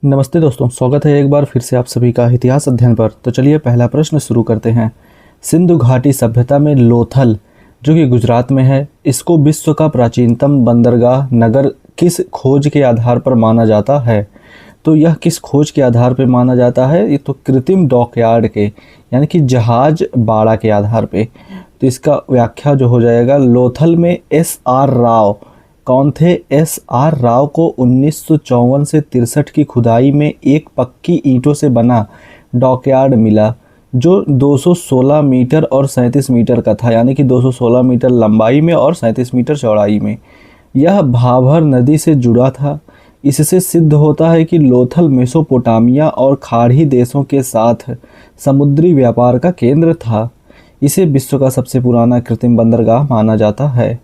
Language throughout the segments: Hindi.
नमस्ते दोस्तों, स्वागत है एक बार फिर से आप सभी का इतिहास अध्ययन पर। तो चलिए पहला प्रश्न शुरू करते हैं। सिंधु घाटी सभ्यता में लोथल जो कि गुजरात में है, इसको विश्व का प्राचीनतम बंदरगाह नगर किस खोज के आधार पर माना जाता है? तो यह किस खोज के आधार पर माना जाता है? ये तो कृत्रिम डॉकयार्ड के यानी कि जहाज बाड़ा के आधार पे। तो इसका व्याख्या जो हो जाएगा, लोथल में S.R. राव कौन थे? S.R. राव को 1954 से 63 की खुदाई में एक पक्की ईंटों से बना डॉकयार्ड मिला जो 216 मीटर और 37 मीटर का था, यानी कि 216 मीटर लंबाई में और 37 मीटर चौड़ाई में। यह भाभर नदी से जुड़ा था। इससे सिद्ध होता है कि लोथल मेसोपोटामिया और खाड़ी देशों के साथ समुद्री व्यापार का केंद्र था। इसे विश्व का सबसे पुराना कृत्रिम बंदरगाह माना जाता है।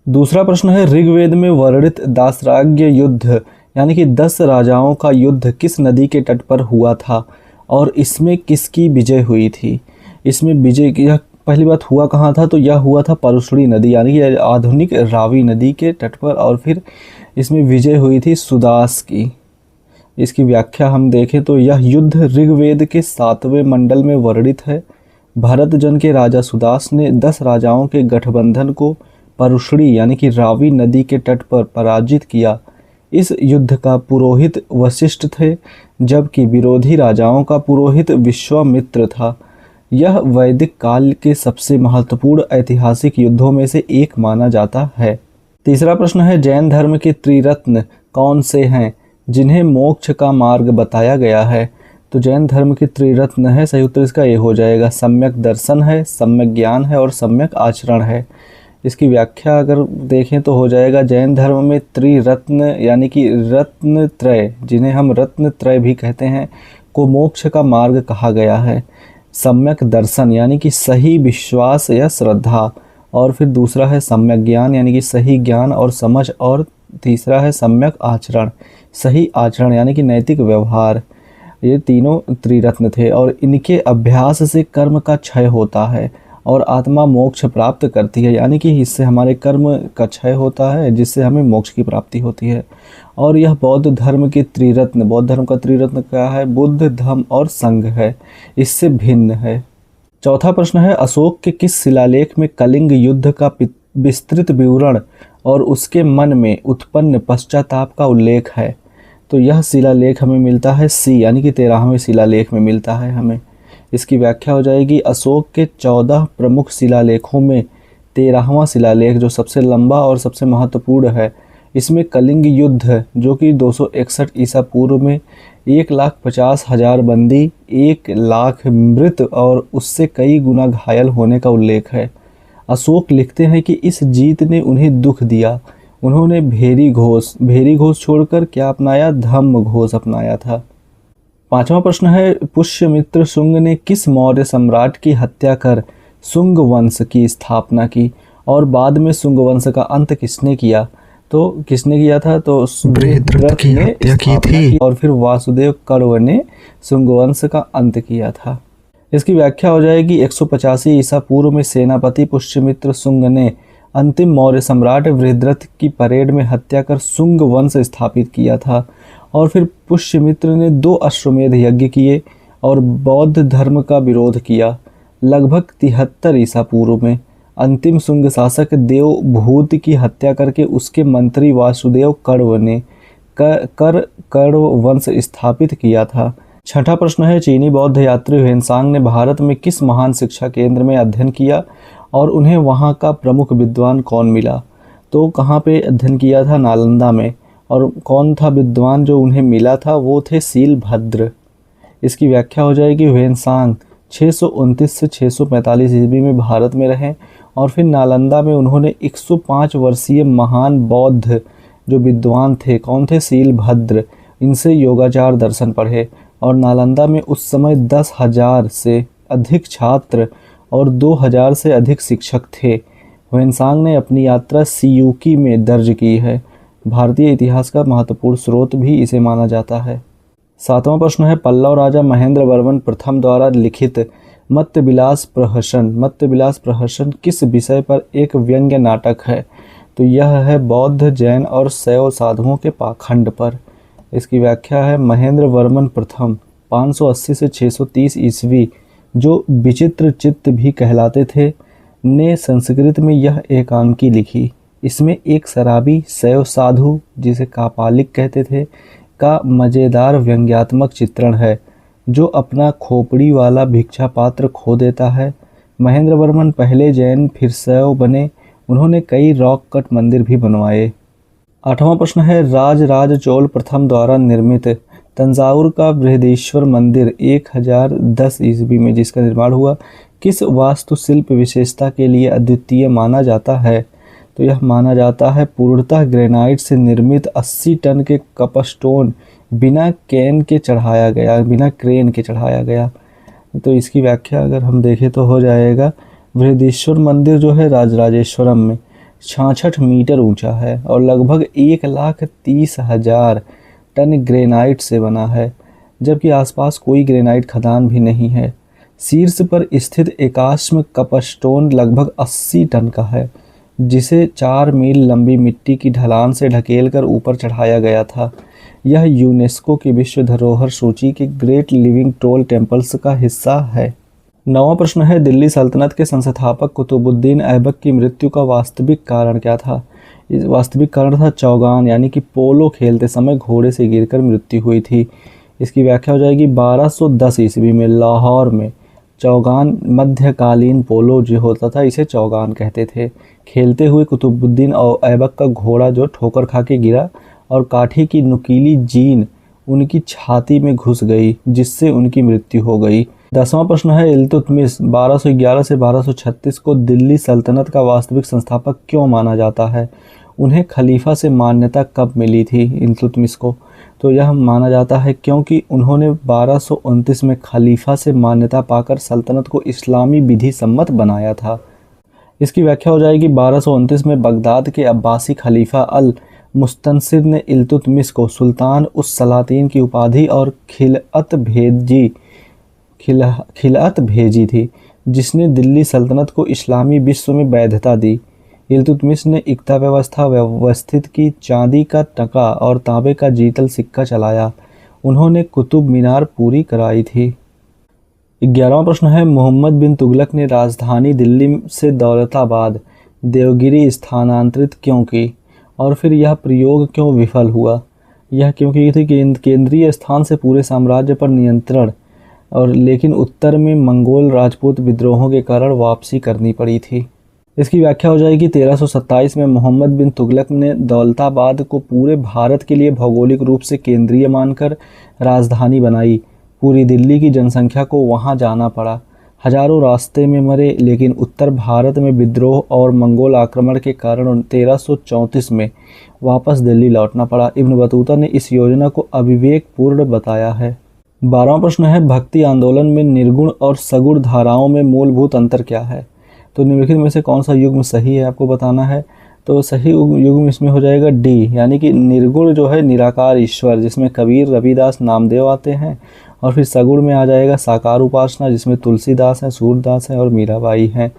दूसरा प्रश्न है, ऋग्वेद में वर्णित दासराग्य युद्ध यानी कि 10 राजाओं का युद्ध किस नदी के तट पर हुआ था और इसमें किसकी विजय हुई थी? इसमें विजय की पहली बात हुआ कहाँ था? तो यह हुआ था परुशड़ी नदी यानी कि आधुनिक रावी नदी के तट पर, और फिर इसमें विजय हुई थी सुदास की। इसकी व्याख्या हम देखें तो यह युद्ध ऋग्वेद के 7वें मंडल में वर्णित है। भरत जन के राजा सुदास ने 10 राजाओं के गठबंधन को परुशड़ी यानी कि रावी नदी के तट पर पराजित किया। इस युद्ध का पुरोहित वशिष्ठ थे, जबकि विरोधी राजाओं का पुरोहित विश्वामित्र था। यह वैदिक काल के सबसे महत्वपूर्ण ऐतिहासिक युद्धों में से एक माना जाता है। तीसरा प्रश्न है, जैन धर्म के त्रिरत्न कौन से हैं जिन्हें मोक्ष का मार्ग बताया गया है? तो जैन धर्म के त्रिरत्न है, सही उत्तर इसका ए हो जाएगा। सम्यक दर्शन है, सम्यक ज्ञान है और सम्यक आचरण है। इसकी व्याख्या अगर देखें तो हो जाएगा, जैन धर्म में त्रिरत्न यानी कि रत्न त्रय, जिन्हें हम रत्न त्रय भी कहते हैं, को मोक्ष का मार्ग कहा गया है। सम्यक दर्शन यानी कि सही विश्वास या श्रद्धा, और फिर दूसरा है सम्यक ज्ञान यानी कि सही ज्ञान और समझ, और तीसरा है सम्यक आचरण, सही आचरण यानी कि नैतिक व्यवहार। ये तीनों त्रिरत्न थे और इनके अभ्यास से कर्म का क्षय होता है और आत्मा मोक्ष प्राप्त करती है, यानी कि इससे हमारे कर्म का क्षय होता है जिससे हमें मोक्ष की प्राप्ति होती है। और यह बौद्ध धर्म के त्रिरत्न, बौद्ध धर्म का त्रिरत्न क्या है? बुद्ध, धम्म और संघ है, इससे भिन्न है। चौथा प्रश्न है, अशोक के किस शिलालेख में कलिंग युद्ध का विस्तृत विवरण और उसके मन में उत्पन्न पश्चाताप का उल्लेख है? तो यह शिलालेख हमें मिलता है सी यानी कि 13वें शिलालेख में मिलता है हमें। इसकी व्याख्या हो जाएगी, अशोक के 14 प्रमुख शिलालेखों में 13वां शिलालेख जो सबसे लंबा और सबसे महत्वपूर्ण है, इसमें कलिंग युद्ध जो कि 261 ईसा पूर्व में 1,50,000 बंदी, 1 लाख मृत और उससे कई गुना घायल होने का उल्लेख है। अशोक लिखते हैं कि इस जीत ने उन्हें दुख दिया। उन्होंने भेरी घोष छोड़कर क्या अपनाया? धम्म घोष अपनाया था। पांचवा प्रश्न है, पुष्यमित्र शुंग ने किस मौर्य सम्राट की हत्या कर शुंग वंश की स्थापना की और बाद में शुंग वंश का अंत किसने किया? तो किसने किया था? तो बृहद्रथ ने हत्या की थी और फिर वासुदेव कण्व ने शुंग वंश का अंत किया था। इसकी व्याख्या हो जाएगी, 185 ईसा पूर्व में सेनापति पुष्यमित्र शुंग ने अंतिम मौर्य सम्राट बृहद्रथ की परेड में हत्या कर शुंग वंश स्थापित किया था। और फिर पुष्यमित्र ने 2 अश्वमेध यज्ञ किए और बौद्ध धर्म का विरोध किया। लगभग 73 ईसा पूर्व में अंतिम शुंग शासक देवभूत की हत्या करके उसके मंत्री वासुदेव कण्व ने कण्व वंश स्थापित किया था। छठा प्रश्न है, चीनी बौद्ध यात्री ह्वेनसांग ने भारत में किस महान शिक्षा केंद्र में अध्ययन किया और उन्हें वहाँ का प्रमुख विद्वान कौन मिला? तो कहाँ पे अध्ययन किया था? नालंदा में। और कौन था विद्वान जो उन्हें मिला था? वो थे सीलभद्र। इसकी व्याख्या हो जाएगी, ह्वेनसांग 629 से 645 ईस्वी में भारत में रहे और फिर नालंदा में उन्होंने 105 वर्षीय महान बौद्ध जो विद्वान थे, कौन थे? सीलभद्र, इनसे योगाचार दर्शन पढ़े। और नालंदा में उस समय 10,000 से अधिक छात्र और 2,000 से अधिक शिक्षक थे। ह्वेनसांग ने अपनी यात्रा सियूकी में दर्ज की है। भारतीय इतिहास का महत्वपूर्ण स्रोत भी इसे माना जाता है। सातवां प्रश्न है, पल्लव राजा महेंद्र वर्मन प्रथम द्वारा लिखित मत्तविलास प्रहसन किस विषय पर एक व्यंग्य नाटक है? तो यह है बौद्ध, जैन और शैव साधुओं के पाखंड पर। इसकी व्याख्या है महेंद्र वर्मन प्रथम 580 से 630 ईस्वी, जो विचित्र चित्त भी कहलाते थे, ने संस्कृत में यह एकांकी लिखी। इसमें एक शराबी शैव साधु, जिसे कापालिक कहते थे, का मज़ेदार व्यंग्यात्मक चित्रण है, जो अपना खोपड़ी वाला भिक्षा पात्र खो देता है। महेंद्र वर्मन पहले जैन फिर शैव बने। उन्होंने कई रॉक कट मंदिर भी बनवाए। 8वां प्रश्न है राज चोल प्रथम द्वारा निर्मित तंजावुर का बृहदीश्वर मंदिर 1010 ईस्वी में जिसका निर्माण हुआ, किस वास्तुशिल्प विशेषता के लिए अद्वितीय माना जाता है? तो यह माना जाता है पूर्णतः ग्रेनाइट से निर्मित 80 टन के कपस्टोन बिना क्रेन के चढ़ाया गया। तो इसकी व्याख्या अगर हम देखें तो हो जाएगा, बृहदीश्वर मंदिर जो है राजराजेश्वरम में 66 मीटर ऊंचा है और लगभग 1,30,000 टन ग्रेनाइट से बना है, जबकि आसपास कोई ग्रेनाइट खदान भी नहीं है। शीर्ष पर स्थित एकाश्म कपस्टोन लगभग 80 टन का है, जिसे 4 मील लंबी मिट्टी की ढलान से ढकेलकर ऊपर चढ़ाया गया था। यह यूनेस्को की विश्व धरोहर सूची के ग्रेट लिविंग टोल टेम्पल्स का हिस्सा है। 9वां प्रश्न है दिल्ली सल्तनत के संस्थापक कुतुबुद्दीन ऐबक की मृत्यु का वास्तविक कारण क्या था? इस वास्तविक कारण था चौगान, यानी कि पोलो खेलते समय घोड़े से गिरकर मृत्यु हुई थी। इसकी व्याख्या हो जाएगी 1210 ईस्वी में लाहौर में चौगान, मध्यकालीन पोलो जो होता था इसे चौगान कहते थे, खेलते हुए कुतुबुद्दीन और ऐबक का घोड़ा जो ठोकर खा के गिरा और काठी की नुकीली जीन उनकी छाती में घुस गई, जिससे उनकी मृत्यु हो गई। 10वां प्रश्न है इल्तुतमिश 1211 से 1236 को दिल्ली सल्तनत का वास्तविक संस्थापक क्यों माना जाता है? उन्हें खलीफा से मान्यता कब मिली थी इल्तुतमिश को? तो यह माना जाता है क्योंकि उन्होंने 1229 में खलीफा से मान्यता पाकर सल्तनत को इस्लामी विधि सम्मत बनाया था। इसकी व्याख्या हो जाएगी 1229 में बगदाद के अब्बासी खलीफा अल मुस्तनसिर ने इल्तुतमिश को सुल्तान उस सलातीन की उपाधि और खिलाअत भेजी थी, जिसने दिल्ली सल्तनत को इस्लामी विश्व में वैधता दी। इल्तुतमिश ने इक्ता व्यवस्था व्यवस्थित की, चांदी का टका और तांबे का जीतल सिक्का चलाया। उन्होंने कुतुब मीनार पूरी कराई थी। 11वां प्रश्न है मोहम्मद बिन तुगलक ने राजधानी दिल्ली से दौलताबाद देवगिरी स्थानांतरित क्यों की और फिर यह प्रयोग क्यों विफल हुआ? यह क्योंकि ये थी केंद्रीय स्थान से पूरे साम्राज्य पर नियंत्रण, और लेकिन उत्तर में मंगोल राजपूत विद्रोहों के कारण वापसी करनी पड़ी थी। इसकी व्याख्या हो जाएगी 1327 में मोहम्मद बिन तुगलक ने दौलताबाद को पूरे भारत के लिए भौगोलिक रूप से केंद्रीय मानकर राजधानी बनाई। पूरी दिल्ली की जनसंख्या को वहां जाना पड़ा। हजारों रास्ते में मरे, लेकिन उत्तर भारत में विद्रोह और मंगोल आक्रमण के कारण 1334 में वापस दिल्ली लौटना पड़ा। इब्न बतूता ने इस योजना को अविवेकपूर्ण बताया है। 12वां प्रश्न है भक्ति आंदोलन में निर्गुण और सगुण धाराओं में मूलभूत अंतर क्या है? तो निम्नलिखित में से कौन सा युग्म सही है आपको बताना है। तो सही युग्म इसमें हो जाएगा डी, यानी कि निर्गुण जो है निराकार ईश्वर, जिसमें कबीर, रविदास, नामदेव आते हैं, और फिर सगुण में आ जाएगा साकार उपासना, जिसमें तुलसीदास हैं, सूरदास हैं और मीराबाई हैं।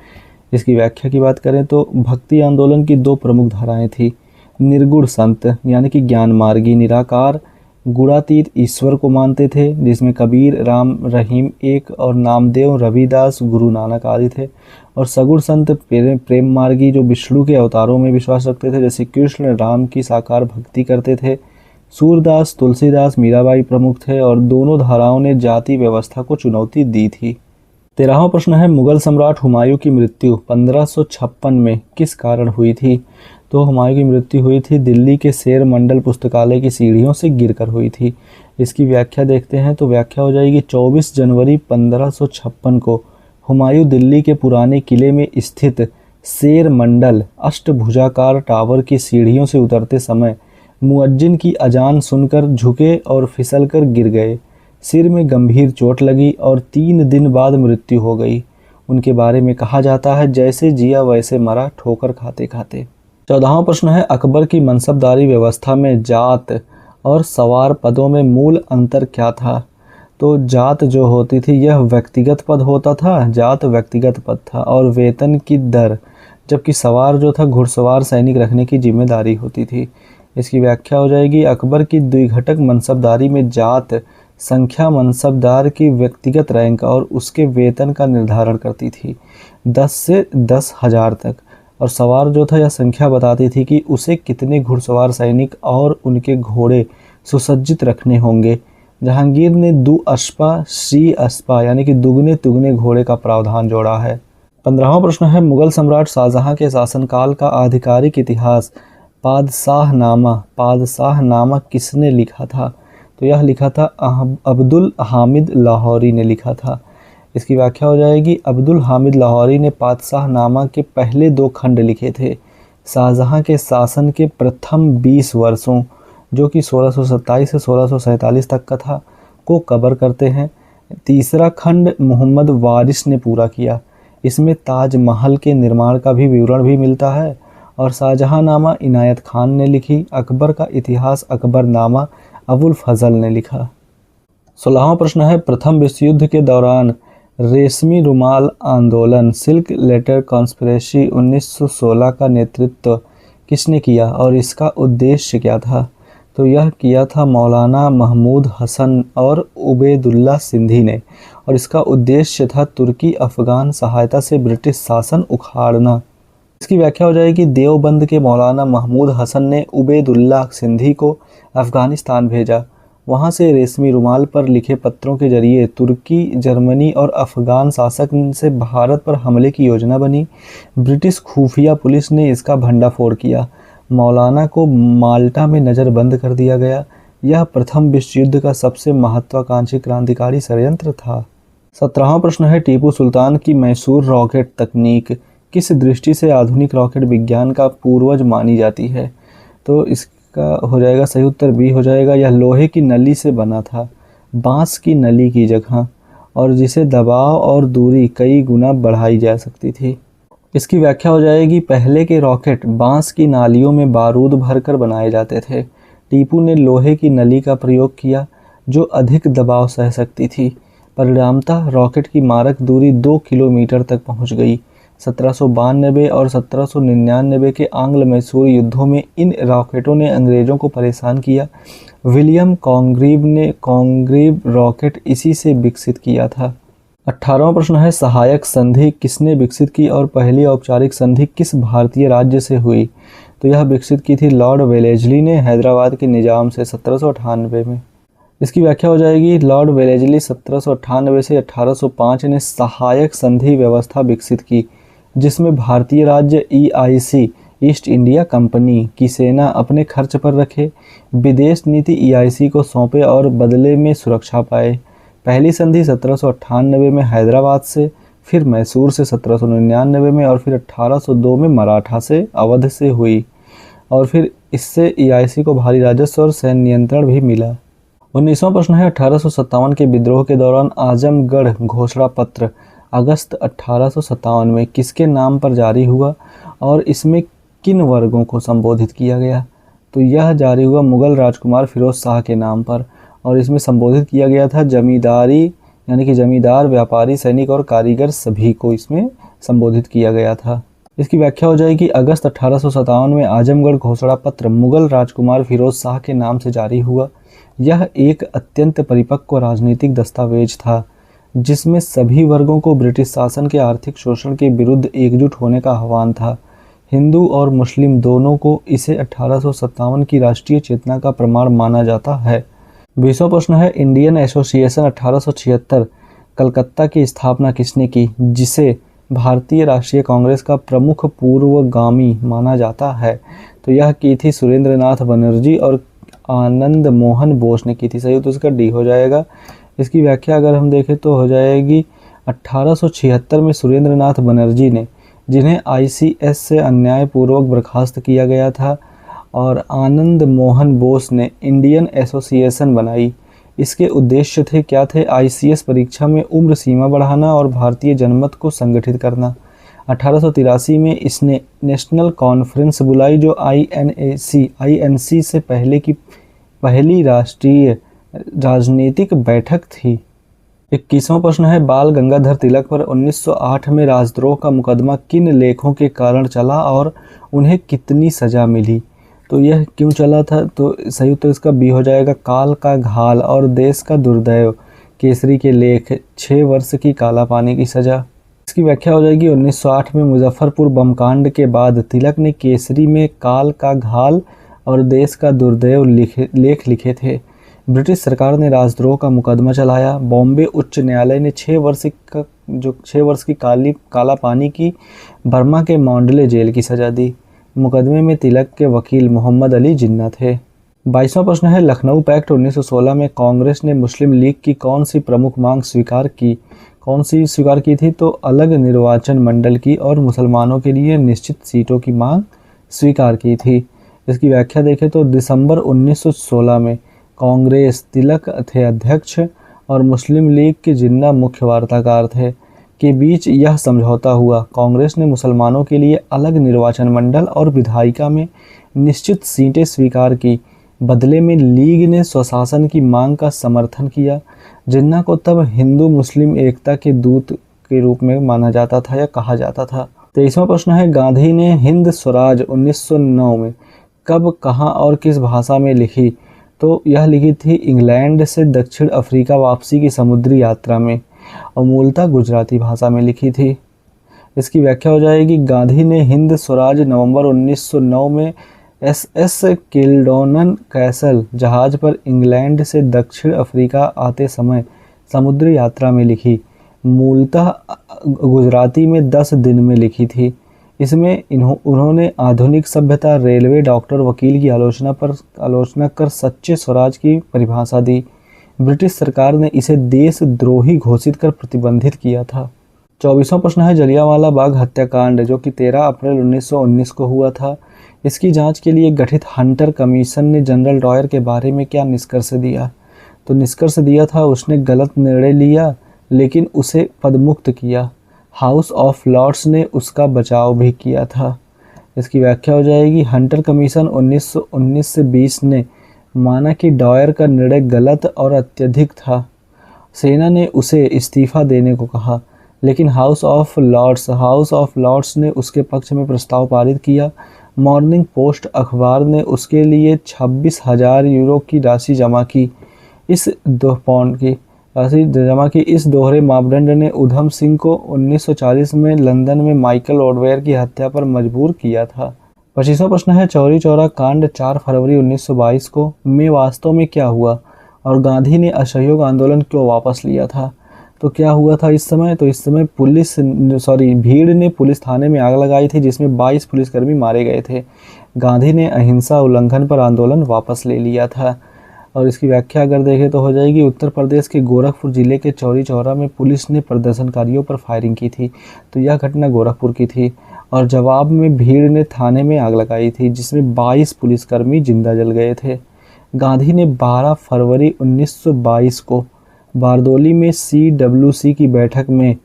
इसकी व्याख्या की बात करें तो भक्ति आंदोलन की 2 प्रमुख धाराएं थी। निर्गुण संत यानी कि ज्ञान मार्गी, निराकार गुणातीत ईश्वर को मानते थे, जिसमें कबीर, राम रहीम एक और नामदेव, रविदास, गुरु नानक आदि थे। और सगुण संत प्रेम मार्गी जो विष्णु के अवतारों में विश्वास रखते थे, जैसे कृष्ण राम की साकार भक्ति करते थे। सूरदास, तुलसीदास, मीराबाई प्रमुख थे और दोनों धाराओं ने जाति व्यवस्था को चुनौती दी थी। 13वां प्रश्न है मुगल सम्राट हुमायूं की मृत्यु 1556 में किस कारण हुई थी? तो हुमायूं की मृत्यु हुई थी दिल्ली के शेर मंडल पुस्तकालय की सीढ़ियों से गिरकर हुई थी। इसकी व्याख्या देखते हैं तो व्याख्या हो जाएगी 24 जनवरी 1556 को हुमायूं दिल्ली के पुराने किले में स्थित शेर मंडल अष्टभुजाकार टावर की सीढ़ियों से उतरते समय मुअज्जिन की अजान सुनकर झुके और फिसलकर गिर गए। सिर में गंभीर चोट लगी और 3 दिन बाद मृत्यु हो गई। उनके बारे में कहा जाता है जैसे जिया वैसे मरा, ठोकर खाते खाते। 14वां प्रश्न है अकबर की मनसबदारी व्यवस्था में जात और सवार पदों में मूल अंतर क्या था? तो जात जो होती थी यह व्यक्तिगत पद होता था, जात व्यक्तिगत पद था और वेतन की दर, जबकि सवार जो था घुड़सवार सैनिक रखने की जिम्मेदारी होती थी। इसकी व्याख्या हो जाएगी अकबर की द्विघटक मनसबदारी में जात संख्या मनसबदार की व्यक्तिगत रैंक और उसके वेतन का निर्धारण करती थी 10 से 10,000 तक। और सवार जो था यह संख्या बताती थी कि उसे कितने घुड़सवार सैनिक और उनके घोड़े सुसज्जित रखने होंगे। जहांगीर ने दुअश्पा शी अस्पा यानी कि दुगने तुगने घोड़े का प्रावधान जोड़ा है। 15वां प्रश्न है मुगल सम्राट शाहजहां के शासनकाल का आधिकारिक इतिहास पादशाहनामा किसने लिखा था? तो यह लिखा था अब्दुल हामिद लाहौरी ने लिखा था। इसकी व्याख्या हो जाएगी अब्दुल हामिद लाहौरी ने पादशाहनामा के पहले 2 खंड लिखे थे शाहजहां के शासन के प्रथम 20 वर्षों जो कि 1627 से 1647 तक का था को कवर करते हैं। तीसरा खंड मोहम्मद वारिस ने पूरा किया। इसमें ताजमहल के निर्माण का भी विवरण भी मिलता है। और शाहजहांनामा इनायत खान ने लिखी। अकबर का इतिहास अकबरनामा अबुल फजल ने लिखा। 16वां प्रश्न है प्रथम विश्व युद्ध के दौरान रेशमी रुमाल आंदोलन सिल्क लेटर कॉन्स्पिरेसी 1916 का नेतृत्व किसने किया और इसका उद्देश्य क्या था? तो यह किया था मौलाना महमूद हसन और उबैदुल्ला सिंधी ने। और इसका उद्देश्य था तुर्की अफगान सहायता से ब्रिटिश शासन उखाड़ना। इसकी व्याख्या हो जाएगी देवबंद के मौलाना महमूद हसन ने उबैदुल्ला सिंधी को अफगानिस्तान भेजा। वहां से रेशमी रुमाल पर लिखे पत्रों के जरिए तुर्की, जर्मनी और अफगान शासक से भारत पर हमले की योजना बनी। ब्रिटिश खुफिया पुलिस ने इसका भंडाफोड़ किया। मौलाना को माल्टा में नज़रबंद कर दिया गया। यह प्रथम विश्व युद्ध का सबसे महत्वाकांक्षी क्रांतिकारी षड्यंत्र था। 17वां प्रश्न है टीपू सुल्तान की मैसूर रॉकेट तकनीक किस दृष्टि से आधुनिक रॉकेट विज्ञान का पूर्वज मानी जाती है? तो इसका हो जाएगा सही उत्तर बी हो जाएगा। यह लोहे की नली से बना था, बांस की नली की जगह, और जिसे दबाव और दूरी कई गुना बढ़ाई जा सकती थी। इसकी व्याख्या हो जाएगी पहले के रॉकेट बांस की नालियों में बारूद भरकर बनाए जाते थे। टीपू ने लोहे की नली का प्रयोग किया जो अधिक दबाव सह सकती थी। परिणामतः रॉकेट की मारक दूरी 2 किलोमीटर तक पहुंच गई। 1792 और 1799 के आंग्ल मैसूर युद्धों में इन रॉकेटों ने अंग्रेजों को परेशान किया। विलियम कॉन्ग्रीव ने कॉन्ग्रीव रॉकेट इसी से विकसित किया था। 18वां प्रश्न है सहायक संधि किसने विकसित की और पहली औपचारिक संधि किस भारतीय राज्य से हुई? तो यह विकसित की थी लॉर्ड वेलेजली ने हैदराबाद के निजाम से 1798 में। इसकी व्याख्या हो जाएगी लॉर्ड वेलेजली 1798 से 1805 ने सहायक संधि व्यवस्था विकसित की जिसमें भारतीय राज्य EIC ईस्ट इंडिया कंपनी की सेना अपने खर्च पर रखे, विदेश नीति EIC को सौंपे और बदले में सुरक्षा पाए। पहली संधि 1798 में हैदराबाद से, फिर मैसूर से 1799 में और फिर 1802 में मराठा से अवध से हुई और फिर इससे EIC को भारी राजस्व और सैन्य नियंत्रण भी मिला। 19वां प्रश्न है 1857 के विद्रोह के दौरान आजमगढ़ घोषणा पत्र अगस्त 1857 में किसके नाम पर जारी हुआ और इसमें किन वर्गों को संबोधित किया गया? तो यह जारी हुआ मुगल राजकुमार फिरोज शाह के नाम पर और इसमें संबोधित किया गया था जमींदारी यानी कि जमींदार, व्यापारी, सैनिक और कारीगर सभी को इसमें संबोधित किया गया था। इसकी व्याख्या हो जाएगी अगस्त 1857 में आजमगढ़ घोषणा पत्र मुगल राजकुमार फिरोज शाह के नाम से जारी हुआ। यह एक अत्यंत परिपक्व राजनीतिक दस्तावेज था जिसमें सभी वर्गों को ब्रिटिश शासन के आर्थिक शोषण के विरुद्ध एकजुट होने का आह्वान था। हिंदू और मुस्लिम दोनों को इसे 1857 की राष्ट्रीय चेतना का प्रमाण माना जाता है। 20वां प्रश्न है इंडियन एसोसिएशन 1876 कलकत्ता की स्थापना किसने की जिसे भारतीय राष्ट्रीय कांग्रेस का प्रमुख पूर्वगामी माना जाता है? तो यह की थी सुरेंद्रनाथ बनर्जी और आनंद मोहन बोस ने की थी। सही तो इसका डी हो जाएगा। इसकी व्याख्या अगर हम देखें तो हो जाएगी 1876 में सुरेंद्रनाथ बनर्जी ने, जिन्हें ICS से अन्यायपूर्वक बर्खास्त किया गया था, और आनंद मोहन बोस ने इंडियन एसोसिएशन बनाई। इसके उद्देश्य थे क्या थे? ICS परीक्षा में उम्र सीमा बढ़ाना और भारतीय जनमत को संगठित करना। 1883 में इसने नेशनल कॉन्फ्रेंस बुलाई जो INC से पहले की पहली राष्ट्रीय राजनीतिक बैठक थी। 21वां प्रश्न है बाल गंगाधर तिलक पर 1908 में राजद्रोह का मुकदमा किन लेखों के कारण चला और उन्हें कितनी सजा मिली? तो यह क्यों चला था? तो सही उत्तर इसका बी हो जाएगा, काल का घाल और देश का दुर्दैव, केसरी के लेख, 6 वर्ष की काला पानी की सजा। इसकी व्याख्या हो जाएगी, 1908 में मुजफ्फरपुर बम कांड के बाद तिलक ने केसरी में काल का घाल और देश का दुर्दैव लेख लिखे थे। ब्रिटिश सरकार ने राजद्रोह का मुकदमा चलाया। बॉम्बे उच्च न्यायालय ने 6 वर्ष की काला पानी की बर्मा के मॉन्डले जेल की सजा दी। मुकदमे में तिलक के वकील मोहम्मद अली जिन्ना थे। 22वां प्रश्न है, लखनऊ पैक्ट 1916 में कांग्रेस ने मुस्लिम लीग की कौन सी प्रमुख मांग स्वीकार की थी? तो अलग निर्वाचन मंडल की और मुसलमानों के लिए निश्चित सीटों की मांग स्वीकार की थी। इसकी व्याख्या देखें तो दिसंबर 1916 में कांग्रेस, तिलक थे अध्यक्ष और मुस्लिम लीग के जिन्ना मुख्य वार्ताकार थे, के बीच यह समझौता हुआ। कांग्रेस ने मुसलमानों के लिए अलग निर्वाचन मंडल और विधायिका में निश्चित सीटें स्वीकार की। बदले में लीग ने स्वशासन की मांग का समर्थन किया। जिन्ना को तब हिंदू मुस्लिम एकता के दूत के रूप में माना जाता था या कहा जाता था। 23वां प्रश्न है, गांधी ने हिंद स्वराज 1909 में कब, कहाँ और किस भाषा में लिखी? तो यह लिखी थी इंग्लैंड से दक्षिण अफ्रीका वापसी की समुद्री यात्रा में और मूलतः गुजराती भाषा में लिखी थी। इसकी व्याख्या हो जाएगी, गांधी ने हिंद स्वराज नवंबर 1909 में SS किल्डोनन कैसल जहाज पर इंग्लैंड से दक्षिण अफ्रीका आते समय समुद्री यात्रा में लिखी। मूलतः गुजराती में 10 दिन में लिखी थी। इसमें उन्होंने आधुनिक सभ्यता, रेलवे, डॉक्टर, वकील की आलोचना कर सच्चे स्वराज की परिभाषा दी। ब्रिटिश सरकार ने इसे देशद्रोही घोषित कर प्रतिबंधित किया था। 24वां प्रश्न है, जलियांवाला बाग हत्याकांड जो कि 13 अप्रैल 1919 को हुआ था, इसकी जांच के लिए गठित हंटर कमीशन ने जनरल डॉयर के बारे में क्या निष्कर्ष दिया? तो निष्कर्ष दिया था उसने गलत निर्णय लिया लेकिन उसे पदमुक्त किया। हाउस ऑफ लॉर्ड्स ने उसका बचाव भी किया था। इसकी व्याख्या हो जाएगी, हंटर कमीशन 1919 से 20 ने माना कि डॉयर का निर्णय गलत और अत्यधिक था। सेना ने उसे इस्तीफा देने को कहा लेकिन हाउस ऑफ लॉर्ड्स ने उसके पक्ष में प्रस्ताव पारित किया। मॉर्निंग पोस्ट अखबार ने उसके लिए 26,000 यूरो की राशि जमा की। इस दोहरे मापदंड ने उधम सिंह को 1940 में लंदन में माइकल ऑडवेयर की हत्या पर मजबूर किया था। 25वां प्रश्न है, चौरी चौरा कांड 4 फरवरी 1922 को में वास्तव में क्या हुआ और गांधी ने असहयोग आंदोलन क्यों वापस लिया था? तो क्या हुआ था इस समय? तो इस समय भीड़ ने पुलिस थाने में आग लगाई थी जिसमें 22 पुलिसकर्मी मारे गए थे। गांधी ने अहिंसा उल्लंघन पर आंदोलन वापस ले लिया था। और इसकी व्याख्या अगर देखें तो हो जाएगी, उत्तर प्रदेश के गोरखपुर जिले के चौरी चौरा में पुलिस ने प्रदर्शनकारियों पर फायरिंग की थी। तो यह घटना गोरखपुर की थी और जवाब में भीड़ ने थाने में आग लगाई थी जिसमें 22 पुलिसकर्मी जिंदा जल गए थे। गांधी ने 12 फरवरी 1922 को बारदोली में CWC की बैठक में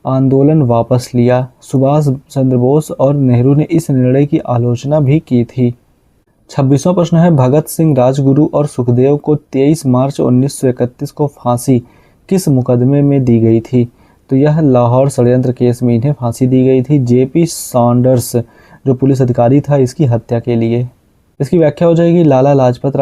आंदोलन वापस लिया। सुभाष चंद्र बोस और नेहरू ने इस निर्णय की आलोचना भी की थी। 26वां प्रश्न है, भगत सिंह, राजगुरु और सुखदेव को 23 मार्च 1931 को फांसी किस मुकदमे में दी गई थी? तो यह लाहौर षड्यंत्र केस में इन्हें फांसी दी गई थी। JP सॉन्डर्स जो पुलिस अधिकारी था इसकी हत्या के लिए। इसकी व्याख्या हो जाएगी, लाला लाजपत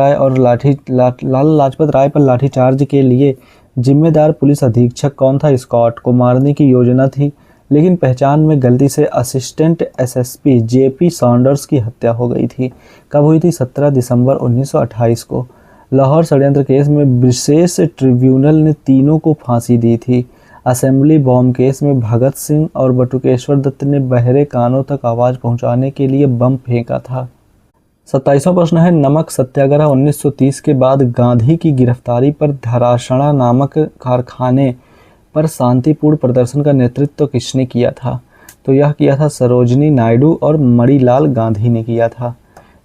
राय पर लाठीचार्ज के लिए जिम्मेदार पुलिस अधीक्षक कौन था? स्कॉट को मारने की योजना थी लेकिन पहचान में गलती से असिस्टेंट SSP JP सॉन्डर्स की हत्या हो गई थी। कब हुई थी? 17 दिसंबर 1928 को। लाहौर षड्यंत्र केस में विशेष ट्रिब्यूनल ने तीनों को फांसी दी थी। असेंबली बॉम्ब केस में भगत सिंह और बटुकेश्वर दत्त ने बहरे कानों तक आवाज़ पहुंचाने के लिए बम फेंका था। 27वां प्रश्न है, नमक सत्याग्रह 1930 के बाद गांधी की गिरफ्तारी पर धरासणा नामक कारखाने पर शांतिपूर्ण प्रदर्शन का नेतृत्व किसने किया था? तो यह किया था सरोजिनी नायडू और मणिलाल गांधी ने किया था।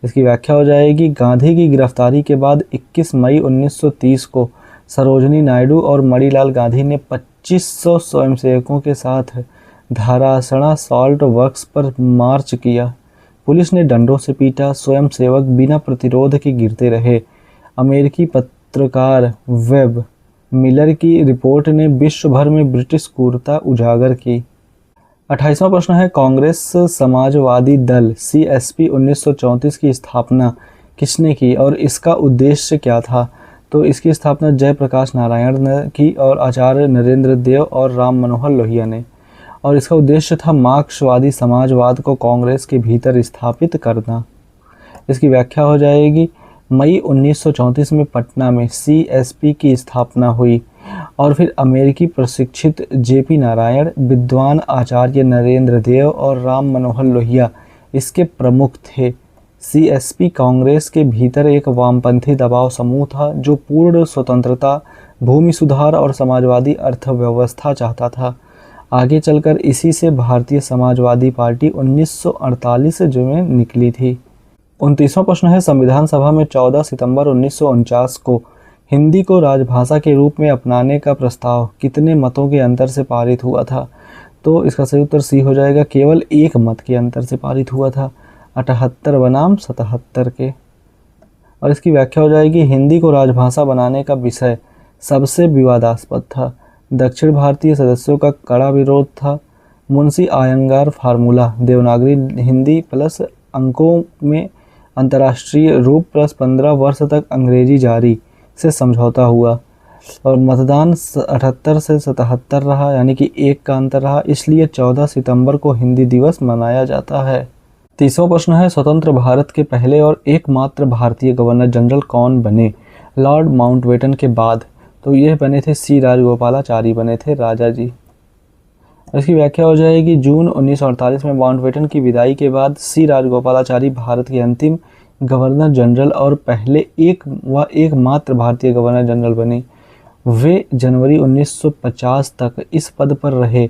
इसकी व्याख्या हो जाएगी, गांधी की गिरफ्तारी के बाद 21 मई 1930 को सरोजिनी नायडू और मणिलाल गांधी ने 2500 स्वयंसेवकों के साथ धरासणा सॉल्ट वर्क्स पर मार्च किया। पुलिस ने डंडों से पीटा। स्वयंसेवक बिना प्रतिरोध के गिरते रहे। अमेरिकी पत्रकार वेब मिलर की रिपोर्ट ने विश्व भर में ब्रिटिश क्रूरता उजागर की। 28वां प्रश्न है, कांग्रेस समाजवादी दल CSP 1934 की स्थापना किसने की और इसका उद्देश्य क्या था? तो इसकी स्थापना जयप्रकाश नारायण ने की और आचार्य नरेंद्र देव और राम मनोहर लोहिया ने, और इसका उद्देश्य था मार्क्सवादी समाजवाद को कांग्रेस के भीतर स्थापित करना। इसकी व्याख्या हो जाएगी, मई 1934 में पटना में CSP की स्थापना हुई और फिर अमेरिकी प्रशिक्षित JP नारायण, विद्वान आचार्य नरेंद्र देव और राम मनोहर लोहिया इसके प्रमुख थे। CSP कांग्रेस के भीतर एक वामपंथी दबाव समूह था जो पूर्ण स्वतंत्रता, भूमि सुधार और समाजवादी अर्थव्यवस्था चाहता था। आगे चलकर इसी से भारतीय समाजवादी पार्टी 1948 में निकली थी। 29वां प्रश्न है, संविधान सभा में 14 सितंबर 1949 को हिंदी को राजभाषा के रूप में अपनाने का प्रस्ताव कितने मतों के अंतर से पारित हुआ था? तो इसका सही उत्तर C हो जाएगा, केवल एक मत के अंतर से पारित हुआ था, 78 बनाम 77 के। और इसकी व्याख्या हो जाएगी, हिंदी को राजभाषा बनाने का विषय सबसे विवादास्पद था, दक्षिण भारतीय सदस्यों का कड़ा विरोध था, मुंशी आयंगार फार्मूला, देवनागरी हिंदी प्लस अंकों में अंतर्राष्ट्रीय रूप प्लस 15 वर्ष तक अंग्रेजी जारी से समझौता हुआ, और मतदान 78 से 77 रहा, यानी कि एक का अंतर रहा, इसलिए 14 सितंबर को हिंदी दिवस मनाया जाता है। 30वां प्रश्न है, स्वतंत्र भारत के पहले और एकमात्र भारतीय गवर्नर जनरल कौन बने लॉर्ड माउंटबेटन के बाद? तो यह बने थे C राजगोपालाचारी बने थे, राजा जी। इसकी व्याख्या हो जाएगी, जून 1948 में माउंटबेटन की विदाई के बाद C राजगोपालाचारी भारत के अंतिम गवर्नर जनरल और पहले एकमात्र भारतीय गवर्नर जनरल बने। वे जनवरी 1950 तक इस पद पर रहे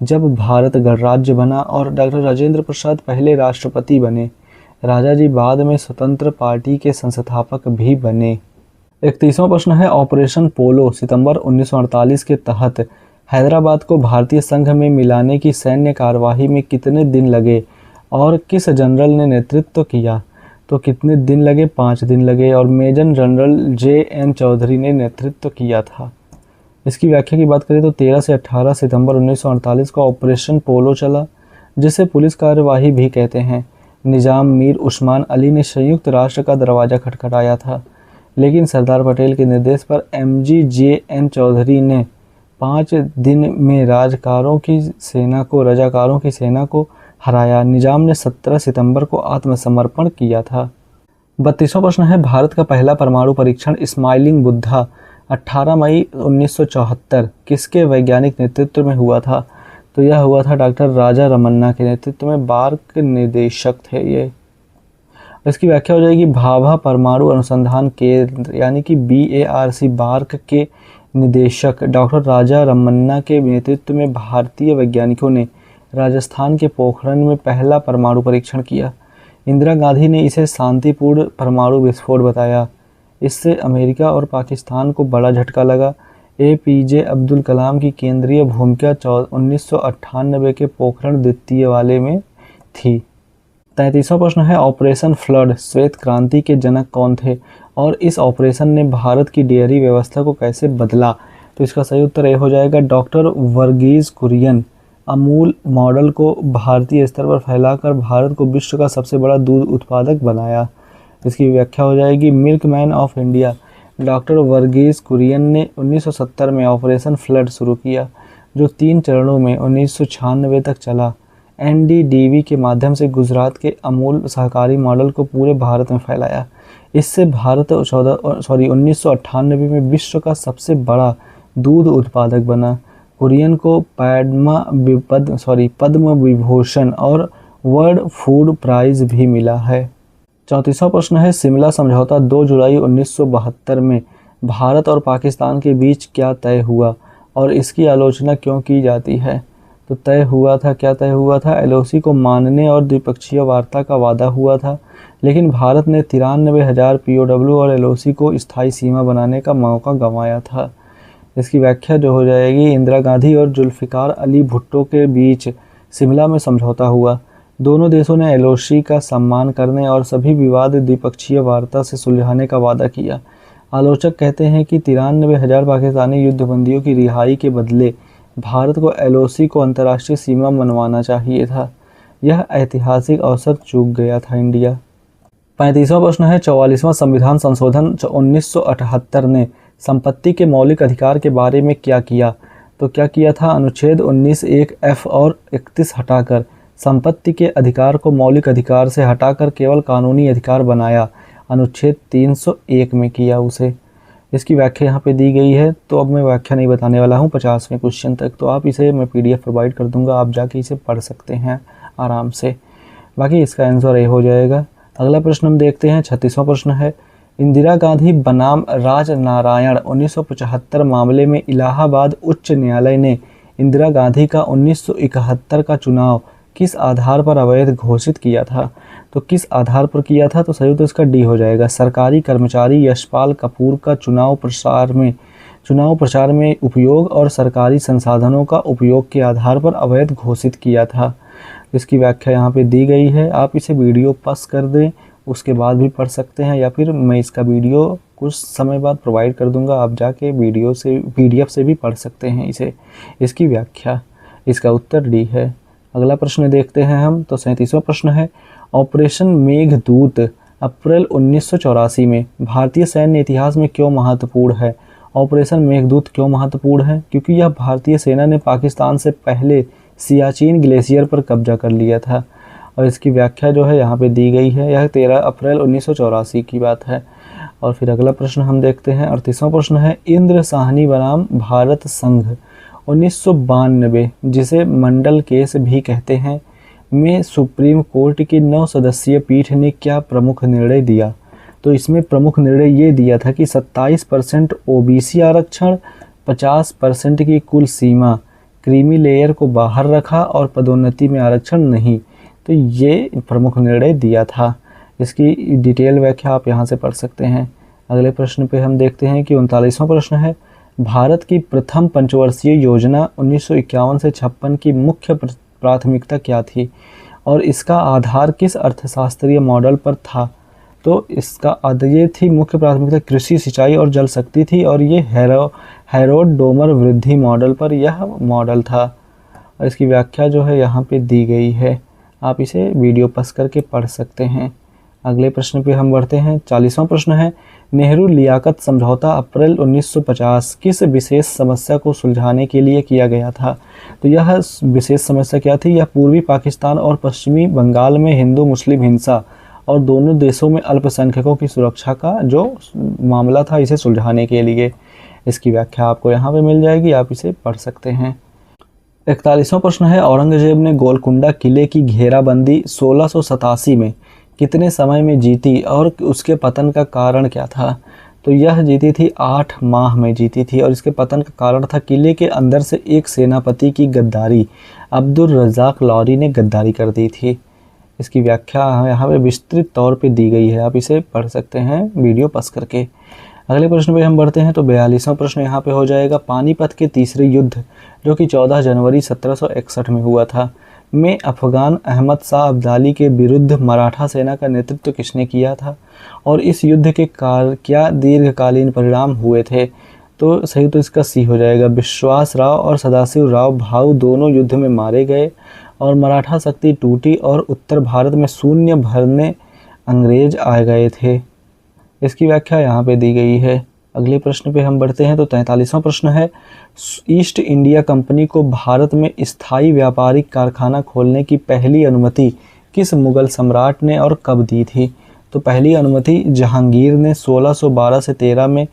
जब भारत गणराज्य बना और डॉक्टर राजेंद्र प्रसाद पहले राष्ट्रपति बने। राजा जी बाद में स्वतंत्र पार्टी के संस्थापक भी बने। 31वां प्रश्न है, ऑपरेशन पोलो सितंबर 1948 के तहत हैदराबाद को भारतीय संघ में मिलाने की सैन्य कार्यवाही में कितने दिन लगे और किस जनरल ने नेतृत्व किया? तो कितने दिन लगे? 5 दिन लगे, और मेजर जनरल JN चौधरी ने नेतृत्व किया था। इसकी व्याख्या की बात करें तो 13 से 18 सितंबर 1948 को ऑपरेशन पोलो चला, जिसे पुलिस कार्यवाही भी कहते हैं। निजाम मीर उस्मान अली ने संयुक्त राष्ट्र का दरवाज़ा खटखटाया था, लेकिन सरदार पटेल के निर्देश पर MG JN चौधरी ने 5 दिन में रजाकारों की सेना को हराया। निजाम ने 17 सितंबर को आत्मसमर्पण किया था। 32वां प्रश्न है, भारत का पहला परमाणु परीक्षण स्माइलिंग बुद्धा 18 मई 1974 किसके वैज्ञानिक नेतृत्व में हुआ था? तो यह हुआ था डॉक्टर राजा रमन्ना के नेतृत्व में, बार्क निदेशक थे ये। इसकी व्याख्या हो जाएगी, भाभा परमाणु अनुसंधान केंद्र यानी कि BARC बार्क के निदेशक डॉक्टर राजा रमन्ना के नेतृत्व में भारतीय वैज्ञानिकों ने राजस्थान के पोखरण में पहला परमाणु परीक्षण किया। इंदिरा गांधी ने इसे शांतिपूर्ण परमाणु विस्फोट बताया। इससे अमेरिका और पाकिस्तान को बड़ा झटका लगा। APJ अब्दुल कलाम की केंद्रीय भूमिका 1998 के पोखरण द्वितीय वाले में थी। 33वां प्रश्न है, ऑपरेशन फ्लड श्वेत क्रांति के जनक कौन थे और इस ऑपरेशन ने भारत की डेयरी व्यवस्था को कैसे बदला? तो इसका सही उत्तर ये हो जाएगा, डॉक्टर वर्गीज कुरियन। अमूल मॉडल को भारतीय स्तर पर फैलाकर भारत को विश्व का सबसे बड़ा दूध उत्पादक बनाया। इसकी व्याख्या हो जाएगी, milkman of India. Doctor Verghese Kurien ने 1970 में ऑपरेशन फ्लड शुरू किया, जो 3 चरणों में 1996 तक चला। NDDB के माध्यम से गुजरात के अमूल सहकारी मॉडल को पूरे भारत में फैलाया। इससे भारत 1998 में विश्व का सबसे बड़ा दूध उत्पादक बना। कुरियन को पद्म विभूषण और वर्ल्ड फूड प्राइज भी मिला है। 34वां प्रश्न है, शिमला समझौता 2 जुलाई 1972 में भारत और पाकिस्तान के बीच क्या तय हुआ और इसकी आलोचना क्यों की जाती है? तो क्या तय हुआ था? LOC को मानने और द्विपक्षीय वार्ता का वादा हुआ था, लेकिन भारत ने 93,000 POW और LOC को स्थायी सीमा बनाने का मौका गंवाया था। इसकी व्याख्या जो हो जाएगी, इंदिरा गांधी और जुल्फ़िकार अली भुट्टो के बीच शिमला में समझौता हुआ। दोनों देशों ने LOC का सम्मान करने और सभी विवाद द्विपक्षीय वार्ता से सुलझाने का वादा किया। आलोचक कहते हैं कि 93,000 पाकिस्तानी युद्धबंदियों की रिहाई के बदले भारत को एलओसी को अंतर्राष्ट्रीय सीमा मनवाना चाहिए था। यह ऐतिहासिक अवसर चूक गया था इंडिया। 35वां प्रश्न है, 44वां संविधान संशोधन 1978 ने संपत्ति के मौलिक अधिकार के बारे में क्या किया? तो क्या किया था? अनुच्छेद 19(1)(f) और 31 हटाकर संपत्ति के अधिकार को मौलिक अधिकार से हटाकर केवल कानूनी अधिकार बनाया। अनुच्छेद 301 में किया उसे। इसकी व्याख्या यहाँ पे दी गई है, तो अब मैं व्याख्या नहीं बताने वाला हूँ 50वें क्वेश्चन तक, तो आप इसे मैं PDF प्रोवाइड कर दूंगा, आप जाके इसे पढ़ सकते हैं आराम से। बाकी इसका आंसर ए हो जाएगा। अगला प्रश्न हम देखते हैं, 36वां प्रश्न है, इंदिरा गांधी बनाम राजनारायण 1975 मामले में इलाहाबाद उच्च न्यायालय ने इंदिरा गांधी का 1971 का चुनाव किस आधार पर अवैध घोषित किया था? तो किस आधार पर किया था? तो सही तो इसका डी हो जाएगा। सरकारी कर्मचारी यशपाल कपूर का चुनाव प्रचार में उपयोग और सरकारी संसाधनों का उपयोग के आधार पर अवैध घोषित किया था। इसकी व्याख्या यहाँ पे दी गई है। आप इसे वीडियो पॉज कर दें, उसके बाद भी पढ़ सकते हैं, या फिर मैं इसका वीडियो कुछ समय बाद प्रोवाइड कर दूंगा, आप जाके वीडियो से PDF से भी पढ़ सकते हैं इसे। इसकी व्याख्या, इसका उत्तर डी है। अगला प्रश्न देखते हैं हम, तो 37वां प्रश्न है, ऑपरेशन मेघदूत अप्रैल 1984 में भारतीय सैन्य इतिहास में क्यों महत्वपूर्ण है? ऑपरेशन मेघदूत क्यों महत्वपूर्ण है? क्योंकि यह भारतीय सेना ने पाकिस्तान से पहले सियाचिन ग्लेशियर पर कब्जा कर लिया था। और इसकी व्याख्या जो है यहाँ पे दी गई है। यह 13 अप्रैल 1984 की बात है। और फिर अगला प्रश्न हम देखते हैं, 38वां प्रश्न है, इंद्र साहनी बनाम भारत संघ 1992, जिसे मंडल केस भी कहते हैं, में सुप्रीम कोर्ट की 9 सदस्यीय पीठ ने क्या प्रमुख निर्णय दिया? तो इसमें प्रमुख निर्णय ये दिया था कि 27% OBC आरक्षण, 50% की कुल सीमा, क्रीमी लेयर को बाहर रखा और पदोन्नति में आरक्षण नहीं। तो ये प्रमुख निर्णय दिया था। इसकी डिटेल व्याख्या आप यहाँ से पढ़ सकते हैं। अगले प्रश्न पे हम देखते हैं कि 39वां प्रश्न है, भारत की प्रथम पंचवर्षीय योजना 1951 से 56 की मुख्य प्राथमिकता क्या थी और इसका आधार किस अर्थशास्त्रीय मॉडल पर था? तो इसका ये थी मुख्य प्राथमिकता कृषि, सिंचाई और जल शक्ति थी, और ये हैरोल्ड डोमर वृद्धि मॉडल पर यह मॉडल था। और इसकी व्याख्या जो है यहाँ पे दी गई है, आप इसे वीडियो पॉज करके पढ़ सकते हैं। अगले प्रश्न पे हम बढ़ते हैं। 40वां प्रश्न है, नेहरू लियाकत समझौता अप्रैल 1950 किस विशेष समस्या को सुलझाने के लिए किया गया था? तो यह विशेष समस्या क्या थी? यह पूर्वी पाकिस्तान और पश्चिमी बंगाल में हिंदू मुस्लिम हिंसा और दोनों देशों में अल्पसंख्यकों की सुरक्षा का जो मामला था, इसे सुलझाने के लिए। इसकी व्याख्या आपको यहाँ पे मिल जाएगी, आप इसे पढ़ सकते हैं। 41वां प्रश्न है, औरंगजेब ने गोलकुंडा किले की घेराबंदी 1687 में कितने समय में जीती और उसके पतन का कारण क्या था? तो यह जीती थी 8 माह में जीती थी, और इसके पतन का कारण था किले के अंदर से एक सेनापति की गद्दारी। अब्दुल रज़ाक लौरी ने गद्दारी कर दी थी। इसकी व्याख्या यहाँ पे विस्तृत तौर पे दी गई है, आप इसे पढ़ सकते हैं वीडियो पॉज करके। अगले प्रश्न पे हम बढ़ते हैं, तो 42वां प्रश्न यहाँ पे हो जाएगा, पानीपत के तीसरे युद्ध जो कि 14 जनवरी 1761 में हुआ था, में अफगान अहमद शाह अब्दाली के विरुद्ध मराठा सेना का नेतृत्व किसने किया था और इस युद्ध के क्या दीर्घकालीन परिणाम हुए थे? तो सही तो इसका सी हो जाएगा। विश्वास राव और सदाशिव राव भाऊ दोनों युद्ध में मारे गए और मराठा शक्ति टूटी और उत्तर भारत में शून्य भरने अंग्रेज आ गए थे। इसकी व्याख्या यहाँ पे दी गई है। अगले प्रश्न पे हम बढ़ते हैं, तो 43वां प्रश्न है, ईस्ट इंडिया कंपनी को भारत में स्थायी व्यापारिक कारखाना खोलने की पहली अनुमति किस मुगल सम्राट ने और कब दी थी? तो पहली अनुमति जहांगीर ने 1612 से 13 में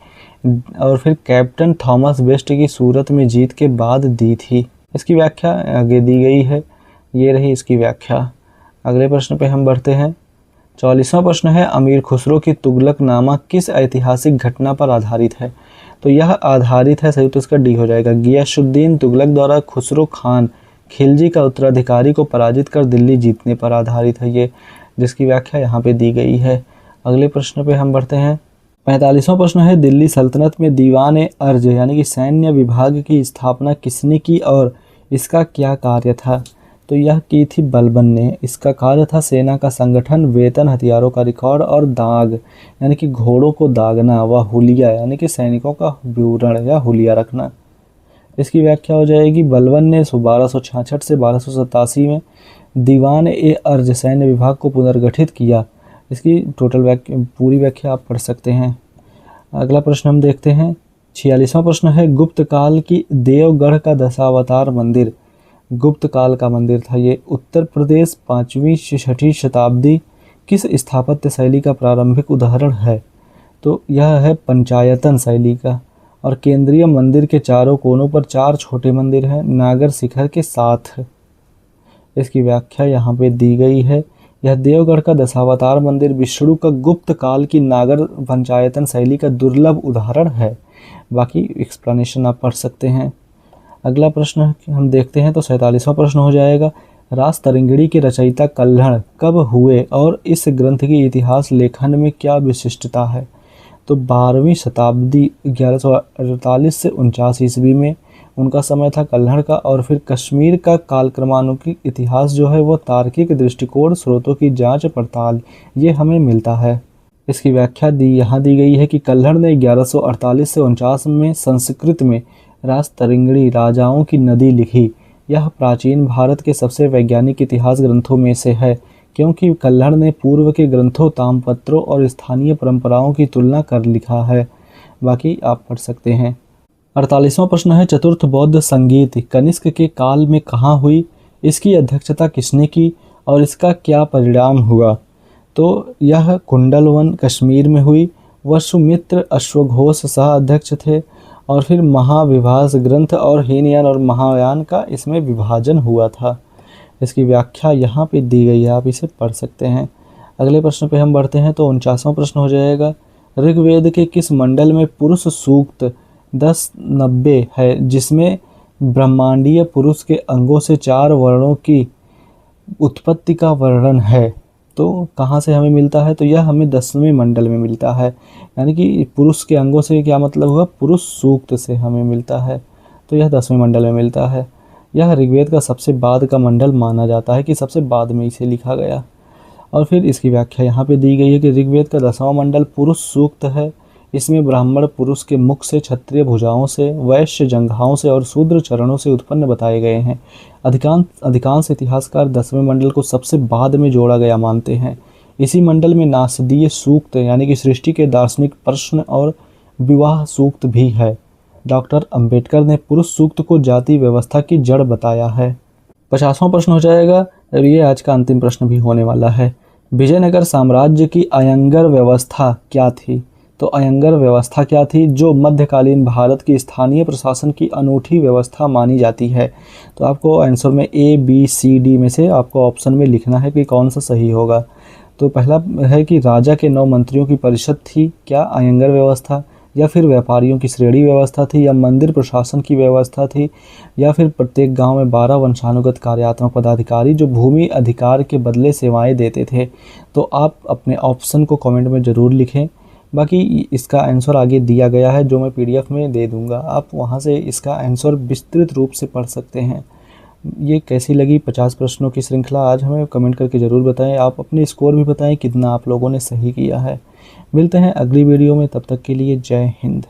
और फिर कैप्टन थॉमस वेस्ट की सूरत में जीत के बाद दी थी। इसकी व्याख्या आगे दी गई है, ये रही इसकी व्याख्या। अगले प्रश्न पे हम बढ़ते हैं। 44वां प्रश्न है, अमीर खुसरो की तुगलकनामा किस ऐतिहासिक घटना पर आधारित है? तो यह आधारित है, सही तो इसका डी हो जाएगा। गियासुद्दीन तुगलक द्वारा खुसरो खान खिलजी का उत्तराधिकारी को पराजित कर दिल्ली जीतने पर आधारित है ये, जिसकी व्याख्या यहाँ पे दी गई है। अगले प्रश्न पे हम बढ़ते हैं। 45वां प्रश्न है, दिल्ली सल्तनत में दीवान ए अर्ज यानी कि सैन्य विभाग की स्थापना किसने की और इसका क्या कार्य था? तो यह की थी बलबन ने। इसका कार्य था सेना का संगठन, वेतन, हथियारों का रिकॉर्ड और दाग यानी कि घोड़ों को दागना व हुलिया यानी कि सैनिकों का विवरण या हुलिया रखना। इसकी व्याख्या हो जाएगी, बलबन ने 1266 से 1287 में दीवान ए अर्ज सैन्य विभाग को पुनर्गठित किया। इसकी पूरी व्याख्या आप पढ़ सकते हैं। अगला प्रश्न हम देखते हैं। 46वां प्रश्न है, गुप्त काल की देवगढ़ का दशावतार मंदिर, गुप्त काल का मंदिर था ये, उत्तर प्रदेश 5वीं से 6वीं शताब्दी किस स्थापत्य शैली का प्रारंभिक उदाहरण है? तो यह है पंचायतन शैली का। और केंद्रीय मंदिर के चारों कोनों पर 4 छोटे मंदिर हैं नागर शिखर के साथ। इसकी व्याख्या यहाँ पे दी गई है। यह देवगढ़ का दशावतार मंदिर विष्णु का गुप्त काल की नागर पंचायतन शैली का दुर्लभ उदाहरण है। बाकी एक्सप्लेनेशन आप पढ़ सकते हैं। अगला प्रश्न हम देखते हैं तो 47वां प्रश्न हो जाएगा, रास तरंगिणी के रचयिता कल्हड़ कब हुए और इस ग्रंथ की इतिहास लेखन में क्या विशिष्टता है? तो 12वीं शताब्दी 1148 से 49 ईस्वी में उनका समय था कल्हड़ का। और फिर कश्मीर का कालक्रमानुकित इतिहास जो है वो तार्किक दृष्टिकोण, स्रोतों की जांच पड़ताल, ये हमें मिलता है। इसकी व्याख्या यहाँ दी गई है कि कल्हड़ ने 1148 से 49 में संस्कृत में रास तरंगिणी राजाओं की नदी लिखी। यह प्राचीन भारत के सबसे वैज्ञानिक इतिहास ग्रंथों में से है, क्योंकि कल्हड़ ने पूर्व के ग्रंथों, तामपत्रों और स्थानीय परंपराओं की तुलना कर लिखा है। बाकी आप पढ़ सकते हैं। 48वां प्रश्न है, चतुर्थ बौद्ध संगीत कनिष्क के काल में कहाँ हुई? इसकी अध्यक्षता किसने की और इसका क्या परिणाम हुआ? तो यह कुंडलवन कश्मीर में हुई। वसुमित्र अश्वघोष सह अध्यक्ष थे। और फिर महाविभास ग्रंथ और हीनयान और महायान का इसमें विभाजन हुआ था। इसकी व्याख्या यहाँ पे दी गई है, आप इसे पढ़ सकते हैं। अगले प्रश्न पे हम बढ़ते हैं तो 49वां प्रश्न हो जाएगा, ऋग्वेद के किस मंडल में पुरुष सूक्त 10-90 है जिसमें ब्रह्मांडीय पुरुष के अंगों से 4 वर्णों की उत्पत्ति का वर्णन है? तो कहाँ से हमें मिलता है? तो यह हमें 10वें मंडल में मिलता है। यानी कि पुरुष के अंगों से क्या मतलब हुआ? पुरुष सूक्त से हमें मिलता है। तो यह 10वें मंडल में मिलता है। यह ऋग्वेद का सबसे बाद का मंडल माना जाता है कि सबसे बाद में इसे लिखा गया। और फिर इसकी व्याख्या यहाँ पे दी गई है कि ऋग्वेद का 10वां मंडल पुरुष सूक्त है। इसमें ब्राह्मण पुरुष के मुख से, क्षत्रिय भुजाओं से, वैश्य जंघाओं से और शूद्र चरणों से उत्पन्न बताए गए हैं। अधिकांश इतिहासकार 10वें मंडल को सबसे बाद में जोड़ा गया मानते हैं। इसी मंडल में नासदीय सूक्त यानी कि सृष्टि के दार्शनिक प्रश्न और विवाह सूक्त भी है। डॉक्टर अंबेडकर ने पुरुष सूक्त को जाति व्यवस्था की जड़ बताया है। 50वां प्रश्न हो जाएगा और ये आज का अंतिम प्रश्न भी होने वाला है। विजयनगर साम्राज्य की अयंगर व्यवस्था क्या थी? तो अयंगर व्यवस्था क्या थी? जो मध्यकालीन भारत की स्थानीय प्रशासन की अनूठी व्यवस्था मानी जाती है। तो आपको आंसर में A, B, C, D में से आपको ऑप्शन में लिखना है कि कौन सा सही होगा। तो पहला है कि राजा के 9 मंत्रियों की परिषद थी क्या अयंगर व्यवस्था, या फिर व्यापारियों की श्रेणी व्यवस्था थी, या मंदिर प्रशासन की व्यवस्था थी, या फिर प्रत्येक गांव में 12 वंशानुगत कार्यात्मक पदाधिकारी जो भूमि अधिकार के बदले सेवाएं देते थे। तो आप अपने ऑप्शन को कमेंट में ज़रूर लिखें। बाकी इसका आंसर आगे दिया गया है जो मैं PDF में दे दूंगा, आप वहां से इसका आंसर विस्तृत रूप से पढ़ सकते हैं। ये कैसी लगी 50 प्रश्नों की श्रृंखला आज हमें कमेंट करके ज़रूर बताएं। आप अपने स्कोर भी बताएं कितना आप लोगों ने सही किया है। मिलते हैं अगली वीडियो में, तब तक के लिए जय हिंद।